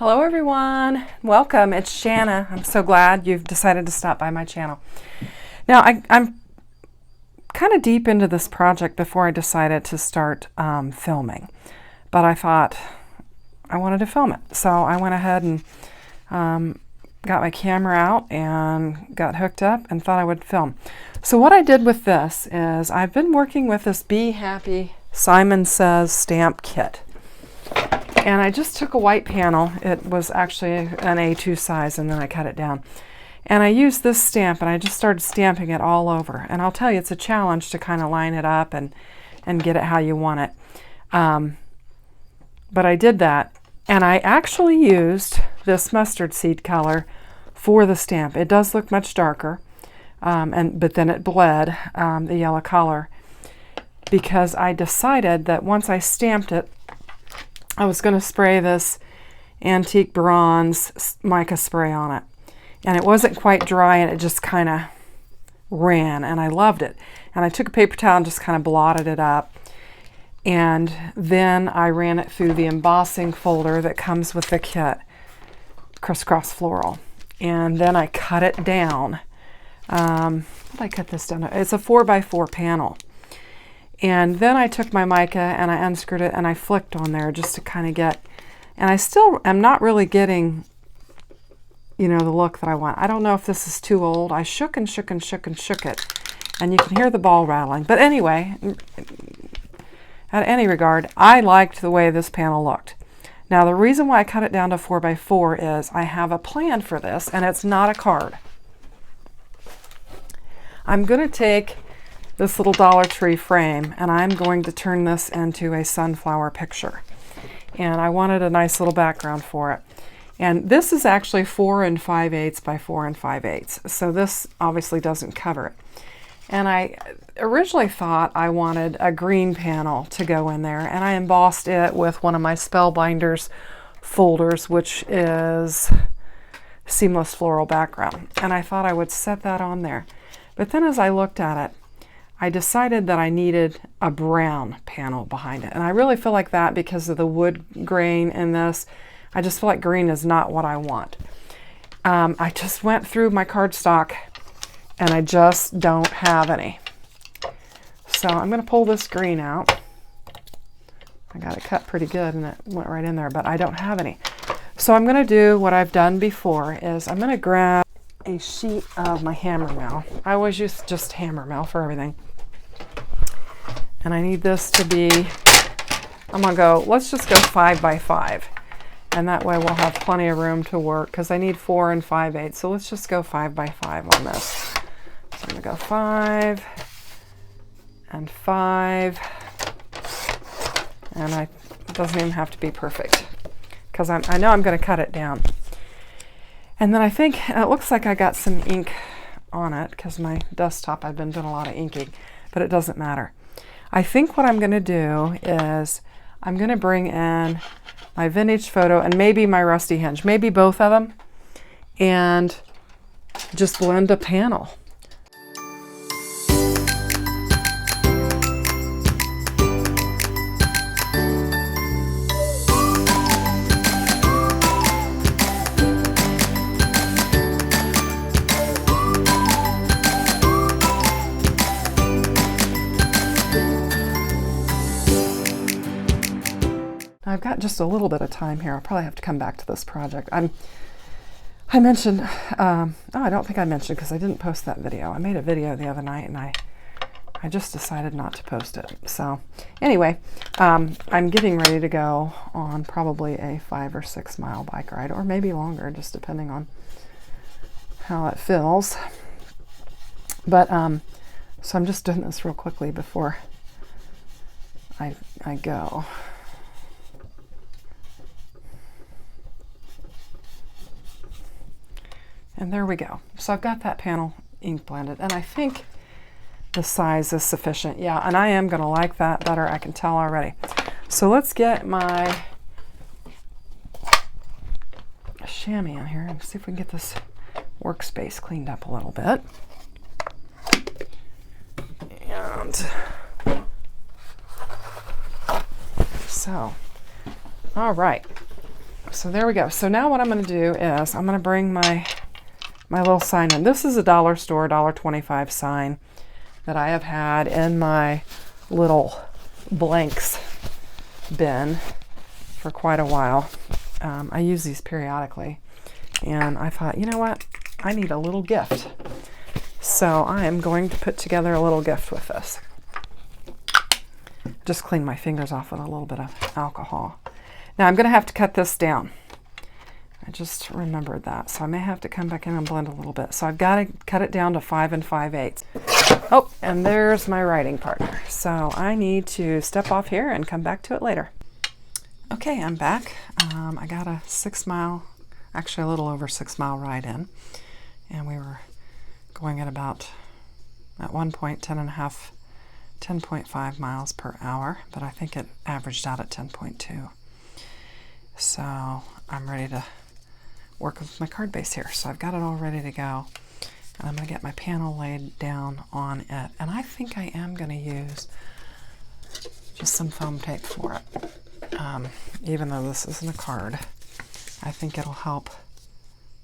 Hello everyone, welcome, it's Shanna. I'm so glad you've decided to stop by my channel. Now I'm kind of deep into this project before I decided to start filming, but I thought I wanted to film it. So I went ahead and got my camera out and got hooked up and thought I would film. So what I did with this is I've been working with this Be Happy Simon Says stamp kit. And I just took a white panel. It was actually an A2 size, and then I cut it down. And I used this stamp, and I just started stamping it all over. And I'll tell you, it's a challenge to kind of line it up and get it how you want it. But I did that, and I actually used this mustard seed color for the stamp. It does look much darker, but then it bled the yellow color, because I decided that once I stamped it, I was going to spray this antique bronze mica spray on it. And it wasn't quite dry, and it just kind of ran, and I loved it. And I took a paper towel and just kind of blotted it up. And then I ran it through the embossing folder that comes with the kit, crisscross floral. And then I cut it down. How did I cut this down? It's a 4x4 panel. And then I took my mica and I unscrewed it and I flicked on there just to kind of get, and I still am not really getting, you know, the look that I want. I don't know if this is too old. I shook and shook and shook and shook it, and you can hear the ball rattling. But anyway, at any regard, I liked the way this panel looked. Now the reason why I cut it down to 4x4 is I have a plan for this, and it's not a card. I'm going to take this little Dollar Tree frame, and I'm going to turn this into a sunflower picture. And I wanted a nice little background for it. And this is actually 4 5/8 by 4 5/8. So this obviously doesn't cover it. And I originally thought I wanted a green panel to go in there, and I embossed it with one of my Spellbinders folders, which is seamless floral background. And I thought I would set that on there. But then as I looked at it, I decided that I needed a brown panel behind it. And I really feel like that because of the wood grain in this. I just feel like green is not what I want. I just went through my cardstock and I just don't have any. So I'm going to pull this green out. I got it cut pretty good and it went right in there, but I don't have any. So I'm going to do what I've done before is I'm going to grab a sheet of my hammer mill. I always use just hammer mill for everything. And I need this to be, I'm going to go, let's just go 5x5. And that way we'll have plenty of room to work because I need 4 5/8. So let's just go 5x5 on this. So I'm going to go 5 and 5. And it doesn't even have to be perfect because I know I'm going to cut it down. And then I think it looks like I got some ink on it because my desktop, I've been doing a lot of inking, but it doesn't matter. I think what I'm going to do is I'm going to bring in my vintage photo and maybe my rusty hinge, maybe both of them, and just blend a panel. I've got just a little bit of time here. I'll probably have to come back to this project. I mentioned, I don't think I mentioned because I didn't post that video. I made a video the other night and I just decided not to post it. So anyway, I'm getting ready to go on probably a 5 or 6 mile bike ride, or maybe longer, just depending on how it feels. But so I'm just doing this real quickly before I go. And there we go. So I've got that panel ink blended, and I think the size is sufficient. Yeah, and I am going to like that better. I can tell already. So let's get my chamois in here and see if we can get this workspace cleaned up a little bit. And so, all right. So there we go. So now what I'm going to do is I'm going to bring my little sign in. This is a dollar store, $1.25 sign that I have had in my little blanks bin for quite a while. I use these periodically, and I thought, you know what? I need a little gift. So I am going to put together a little gift with this. Just clean my fingers off with a little bit of alcohol. Now I'm going to have to cut this down. I just remembered that, so I may have to come back in and blend a little bit. So I've got to cut it down to 5 5/8. Oh, and there's my writing partner. So I need to step off here and come back to it later. Okay, I'm back. I got a 6 mile, actually a little over 6 mile ride in, and we were going at one point 10.5 miles per hour, but I think it averaged out at 10.2. So I'm ready to work with my card base here. So I've got it all ready to go. And I'm going to get my panel laid down on it. And I think I am going to use just some foam tape for it. Even though this isn't a card, I think it'll help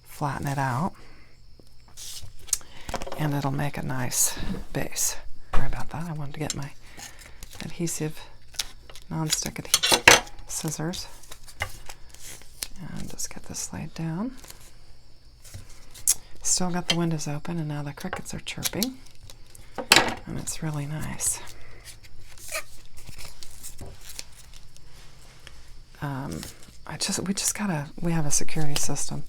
flatten it out. And it'll make a nice base. Sorry about that. I wanted to get my adhesive, non-stick adhesive scissors. And just get this laid down. Still got the windows open, and now the crickets are chirping, and it's really nice. We have a security system,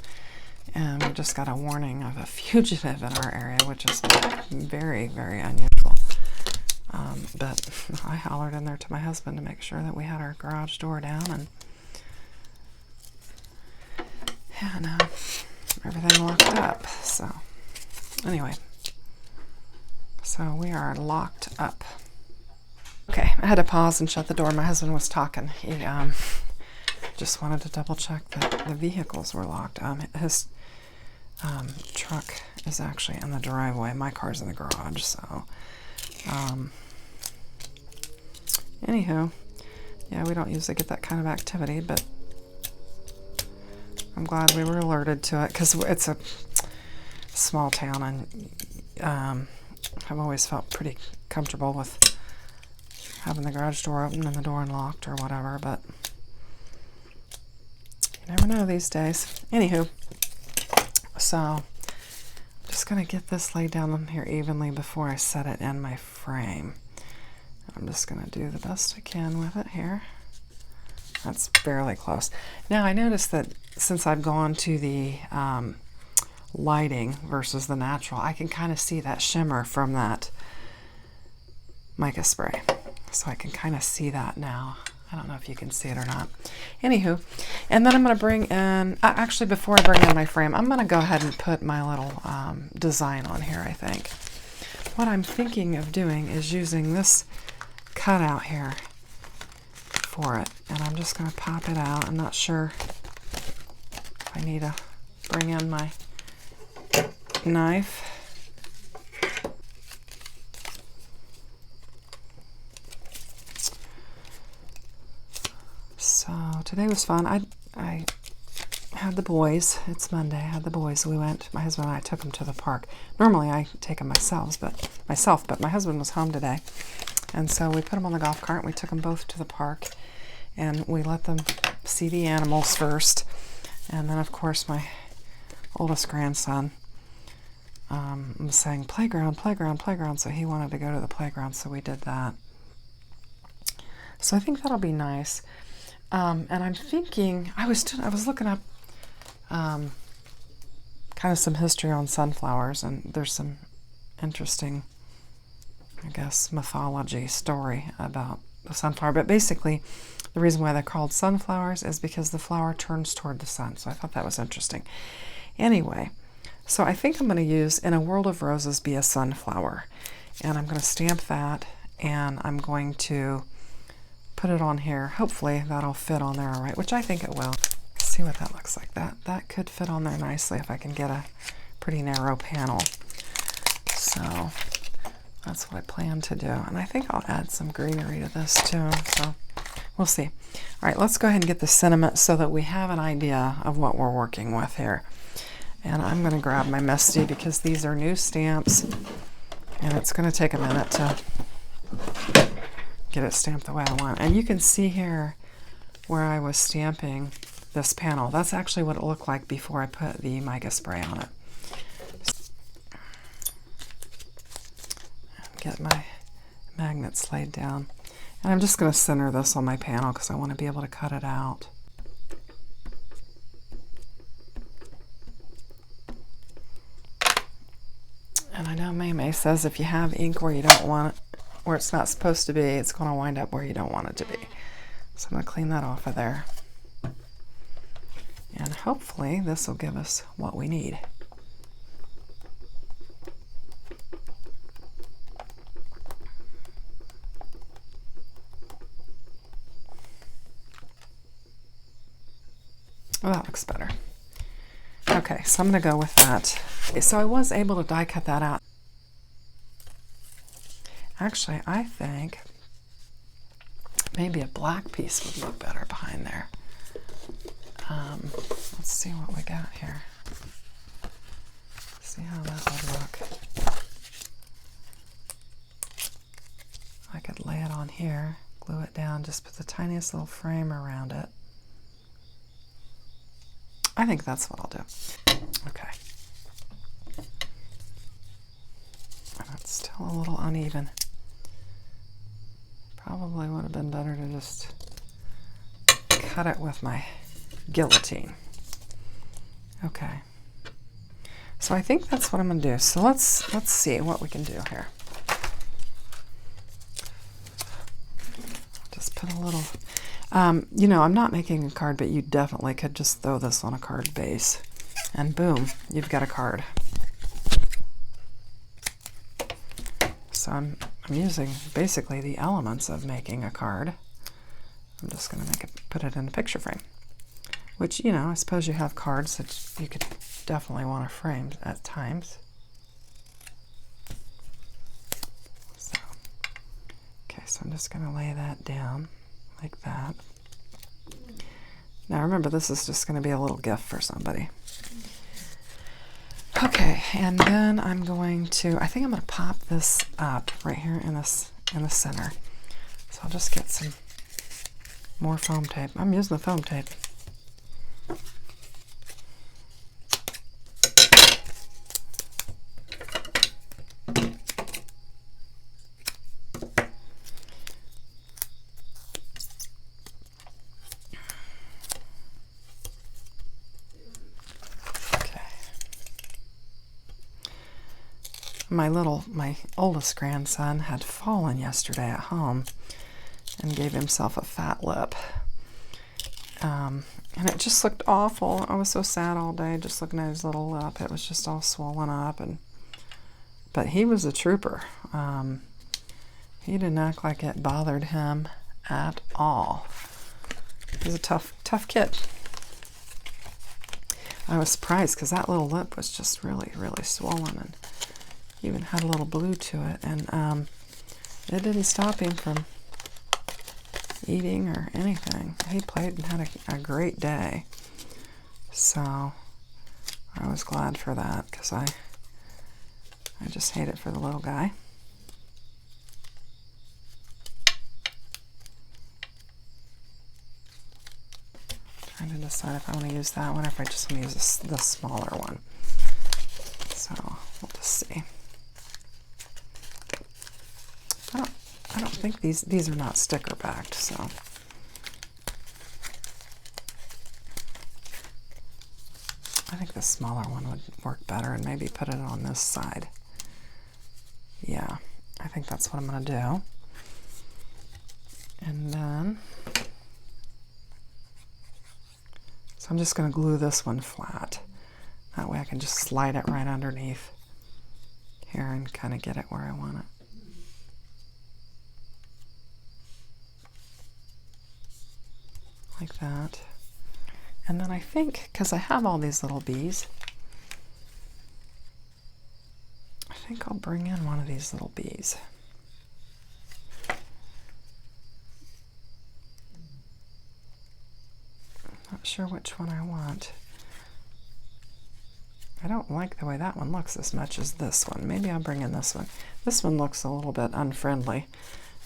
and we just got a warning of a fugitive in our area, which is very, very unusual. But I hollered in there to my husband to make sure that we had our garage door down, and everything locked up. So anyway, so we are locked up. Okay, I had to pause and shut the door. My husband was talking. He just wanted to double check that the vehicles were locked. His truck is actually in the driveway. My car's in the garage. So anywho, yeah, we don't usually get that kind of activity, but I'm glad we were alerted to it, because it's a small town, and I've always felt pretty comfortable with having the garage door open and the door unlocked or whatever, but you never know these days. Anywho, so I'm just going to get this laid down on here evenly before I set it in my frame. I'm just going to do the best I can with it here. That's fairly close. Now I noticed that since I've gone to the lighting versus the natural, I can kind of see that shimmer from that mica spray. So I can kind of see that now. I don't know if you can see it or not. Anywho, and then I'm going to bring in, actually before I bring in my frame, I'm going to go ahead and put my little design on here, I think. What I'm thinking of doing is using this cutout here for it, and I'm just going to pop it out. I'm not sure if I need to bring in my knife. So today was fun. I had the boys. It's Monday. I had the boys. We went. My husband and I took them to the park. Normally I take them myself, but my husband was home today, and so we put them on the golf cart. And we took them both to the park, and we let them see the animals first, and then of course my oldest grandson was saying playground, playground, playground. So he wanted to go to the playground, so we did that. So I think that'll be nice. And I'm thinking, I was looking up kind of some history on sunflowers, and there's some interesting, I guess, mythology story about the sunflower. But basically, the reason why they're called sunflowers is because the flower turns toward the sun. So I thought that was interesting. Anyway, so I think I'm going to use In a World of Roses Be a Sunflower. And I'm going to stamp that, and I'm going to put it on here. Hopefully that'll fit on there all right, which I think it will. Let's see what that looks like. That could fit on there nicely if I can get a pretty narrow panel. So that's what I plan to do. And I think I'll add some greenery to this too. So We'll see. All right, let's go ahead and get the sentiment so that we have an idea of what we're working with here. And I'm going to grab my Misty because these are new stamps, and it's going to take a minute to get it stamped the way I want. And you can see here where I was stamping this panel. That's actually what it looked like before I put the mica spray on it. Get my magnets laid down. And I'm just going to center this on my panel because I want to be able to cut it out. And I know May says if you have ink where you don't want it, where it's not supposed to be, it's going to wind up where you don't want it to be. So I'm going to clean that off of there. And hopefully this will give us what we need. Oh, that looks better. Okay, so I'm going to go with that. Okay, so I was able to die cut that out. Actually, I think maybe a black piece would look better behind there. Let's see what we got here. See how that would look. I could lay it on here, glue it down, just put the tiniest little frame around it. I think that's what I'll do. Okay. And it's still a little uneven. Probably would have been better to just cut it with my guillotine. Okay. So I think that's what I'm going to do. So let's see what we can do here. Just put a little... you know, I'm not making a card, but you definitely could just throw this on a card base. And boom, you've got a card. So I'm using basically the elements of making a card. I'm just going to put it in a picture frame. Which, you know, I suppose you have cards that you could definitely want to frame at times. So, okay, so I'm just going to lay that down like that. Now remember, this is just going to be a little gift for somebody. Okay, and then I'm going to, I think I'm going to pop this up right here in the center. So I'll just get some more foam tape. I'm using the foam tape. My oldest grandson had fallen yesterday at home and gave himself a fat lip. And it just looked awful. I was so sad all day just looking at his little lip. It was just all swollen up. But he was a trooper. He didn't act like it bothered him at all. He was a tough kid. I was surprised because that little lip was just really, really swollen, and even had a little blue to it, and it didn't stop him from eating or anything. He played and had a great day. So I was glad for that because I just hate it for the little guy. Trying to decide if I want to use that one or if I just want to use the smaller one. So we'll just see. I don't think these are not sticker backed, so I think the smaller one would work better, and maybe put it on this side. Yeah, I think that's what I'm going to do. And then, so I'm just going to glue this one flat. That way I can just slide it right underneath here and kind of get it where I want it. Like that. And then I think, because I have all these little bees, I think I'll bring in one of these little bees. sure which one I want. I don't like the way that one looks as much as this one. Maybe I'll bring in this one. This one looks a little bit unfriendly.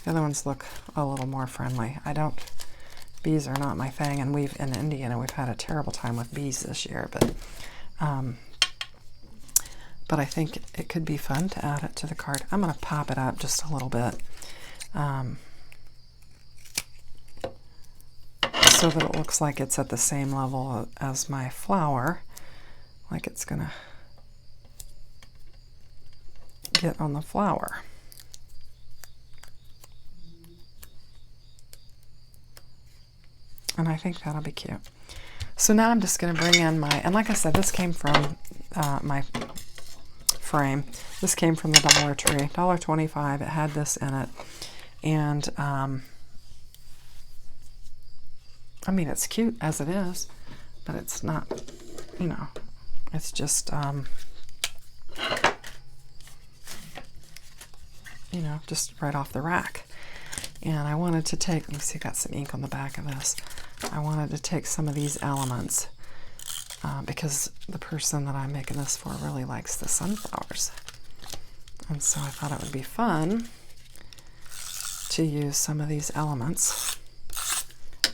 The other ones look a little more friendly. Bees are not my thing, and in Indiana we've had a terrible time with bees this year, but I think it could be fun to add it to the card. I'm going to pop it up just a little bit so that it looks like it's at the same level as my flower, like it's going to get on the flower. And I think that'll be cute. So now I'm just going to bring in my, and like I said, this came from my frame. This came from the Dollar Tree, $1.25. It had this in it. And, I mean, it's cute as it is, but it's not, you know, it's just, you know, just right off the rack. And I wanted to take, let me see, I got some ink on the back of this. I wanted to take some of these elements because the person that I'm making this for really likes the sunflowers. And so I thought it would be fun to use some of these elements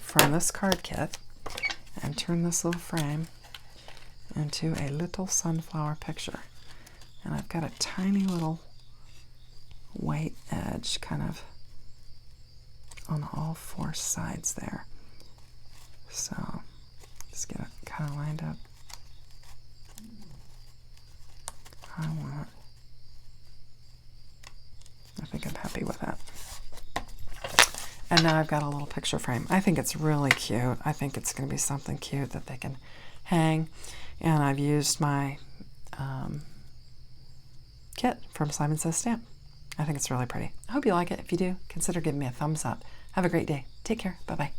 from this card kit and turn this little frame into a little sunflower picture. And I've got a tiny little white edge kind of on all four sides there. So just get it kind of lined up how I want it. I think I'm happy with that. And now I've got a little picture frame. I think it's really cute. I think it's going to be something cute that they can hang. And I've used my kit from Simon Says Stamp. I think it's really pretty. I hope you like it. If you do, consider giving me a thumbs up. Have a great day. Take care. Bye-bye.